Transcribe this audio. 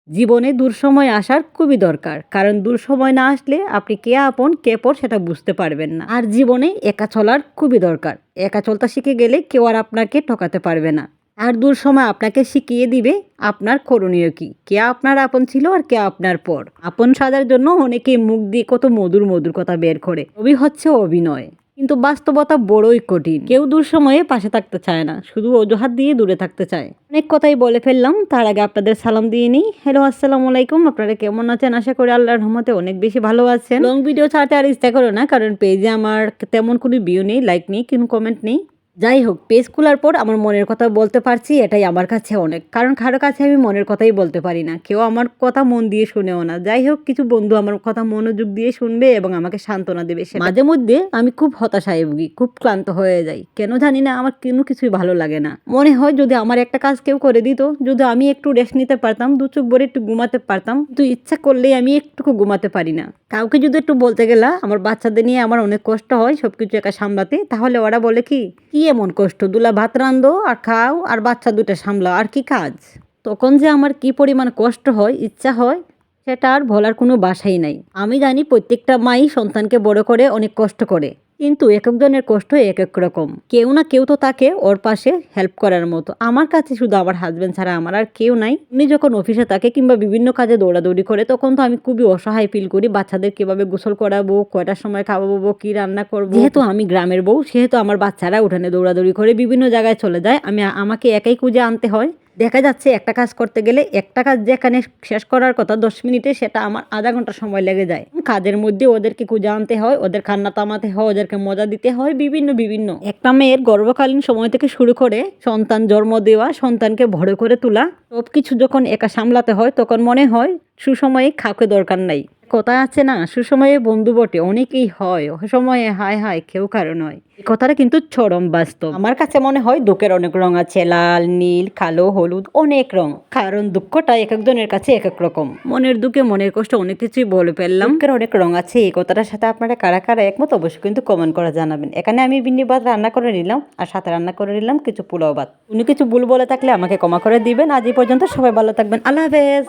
জীবনে দুঃসময় আসার খুবই দরকার, কারণ দুঃসময় না আসলে আপনি কে আপন কে পর সেটা বুঝতে পারবেন না। আর জীবনে একা চলার খুবই দরকার। একা চলতে শিখে গেলে কেউ আর আপনাকে ঠকাতে পারবে না। আর দুঃসময় আপনাকে শিখিয়ে দিবে আপনার করণীয় কি, কে আপনার আপন ছিল আর কে আপনার পর। আপন সাজার জন্য অনেকেই মুখ দিয়ে কত মধুর মধুর কথা বের করে, সবই হচ্ছে অভিনয়। কিন্তু বাস্তবতা বড়ই কঠিন। কেউ দুঃসময়ে পাশে থাকতে চায় না, শুধু অজুহাত দিয়ে দূরে থাকতে চায়। অনেক কথাই বলে ফেললাম, তার আগে আপনাদের সালাম দিয়ে নিই। হ্যালো, আসসালামু আলাইকুম। আপনারা কেমন আছেন? আশা করি আল্লাহর রহমতে অনেক বেশি ভালো আছেন। লং ভিডিও ছাড়তে আর ইচ্ছা করো না, কারণ পেজে আমার তেমন কোনো ভিউ নেই, লাইক নেই, কোনো কমেন্ট নেই। যাই হোক, পেজ খোলার পর আমার মনের কথা বলতে পারছি, এটাই আমার কাছে অনেক। কারণ কারো কাছে আমি মনের কথাই বলতে পারি না, কেউ আমার কথা মন দিয়ে শুনেও না। যাই হোক, কিছু বন্ধু আমার কথা মনোযোগ দিয়ে শুনবে এবং আমাকে সান্ত্বনা দেবে। মাঝে মধ্যে আমি খুব হতাশায় ভুগি, খুব ক্লান্ত হয়ে যাই। কেন জানি না, আমার কোনো কিছুই ভালো লাগে না। মনে হয় যদি আমার একটা কাজ কেউ করে দিত, যদি আমি একটু রেস্ট নিতে পারতাম, দু চোখ ভরে একটু ঘুমাতে পারতাম। কিন্তু ইচ্ছা করলেই আমি একটুকু ঘুমাতে পারি না। কাউকে যদি একটু বলতে গেলা আমার বাচ্চাদের নিয়ে আমার অনেক কষ্ট হয় সবকিছু একা সামলাতে, তাহলে ওরা বলে কি এমন কষ্ট, দুলা ভাত রান্ধো আর খাও আর বাচ্চা দুটো সামলাও, আর কি কাজ। তখন যে আমার কি পরিমাণ কষ্ট হয়, ইচ্ছা হয়, সেটা আর বলার কোনো বাসাই নাই। আমি জানি প্রত্যেকটা মাই সন্তানকে বড় করে অনেক কষ্ট করে, কিন্তু এক একজনের কষ্ট এক এক রকম। কেউ না কেউ তো তাকে ওর পাশে হেল্প করার মতো। আমার কাছে শুধু আমার হাজবেন্ড ছাড়া আমার আর কেউ নাই। উনি যখন অফিসে থাকে কিংবা বিভিন্ন কাজে দৌড়াদৌড়ি করে, তখন তো আমি খুবই অসহায় ফিল করি। বাচ্চাদের কিভাবে গোসল করাবো, কয়টার সময় খাওয়াবো, কি রান্না করবো। যেহেতু আমি গ্রামের বউ, সেহেতু আমার বাচ্চারা উঠানে দৌড়াদৌড়ি করে বিভিন্ন জায়গায় চলে যায়, আমাকে একাই খুঁজে আনতে হয়। দেখা যাচ্ছে একটা কাজ করতে গেলে একটা কাজ যেখানে শেষ করার কথা 10 মিনিটে, সেটা আমার আধা ঘন্টা সময় লেগে যায়। কাজের মধ্যে ওদেরকে খুঁজে আনতে হয়, ওদের কান্না থামাতে হয়, ওদেরকে মজা দিতে হয়, বিভিন্ন একটা মেয়ের গর্ভকালীন সময় থেকে শুরু করে সন্তান জন্ম দেওয়া, সন্তানকে বড় করে তোলা, সবকিছু যখন একা সামলাতে হয়, তখন মনে হয় সুসময়ে কাউকে দরকার নাই। কথা আছে না, সুসময়ে বন্ধু বটে অনেকেই হয়, অসময়ে হায় হায় কেউ কারো নয়। এই কথাটা কিন্তু চরম বাস্তব। আমার কাছে মনে হয় দুঃখের অনেক রং আছে, লাল, নীল, কালো, হলুদ, অনেক রং। কারণ দুঃখটা এক একজনের কাছে এক এক রকম। মনের দুঃখে মনের কষ্ট অনেক কিছুই বলে ফেললাম। দুঃখের অনেক রং আছে, এই কথাটার সাথে আপনারা কারা কারা একমত অবশ্যই কিন্তু কমেন্ট করে জানাবেন। এখানে আমি বিন্নি ভাত রান্না করে নিলাম, আর সাথে রান্না করে নিলাম কিছু পোলাও ভাত। উনি কিছু ভুল বলে থাকলে আমাকে ক্ষমা করে দিবেন। আজ এই পর্যন্ত, সবাই ভালো থাকবেন। আল্লাহ হাফেজ।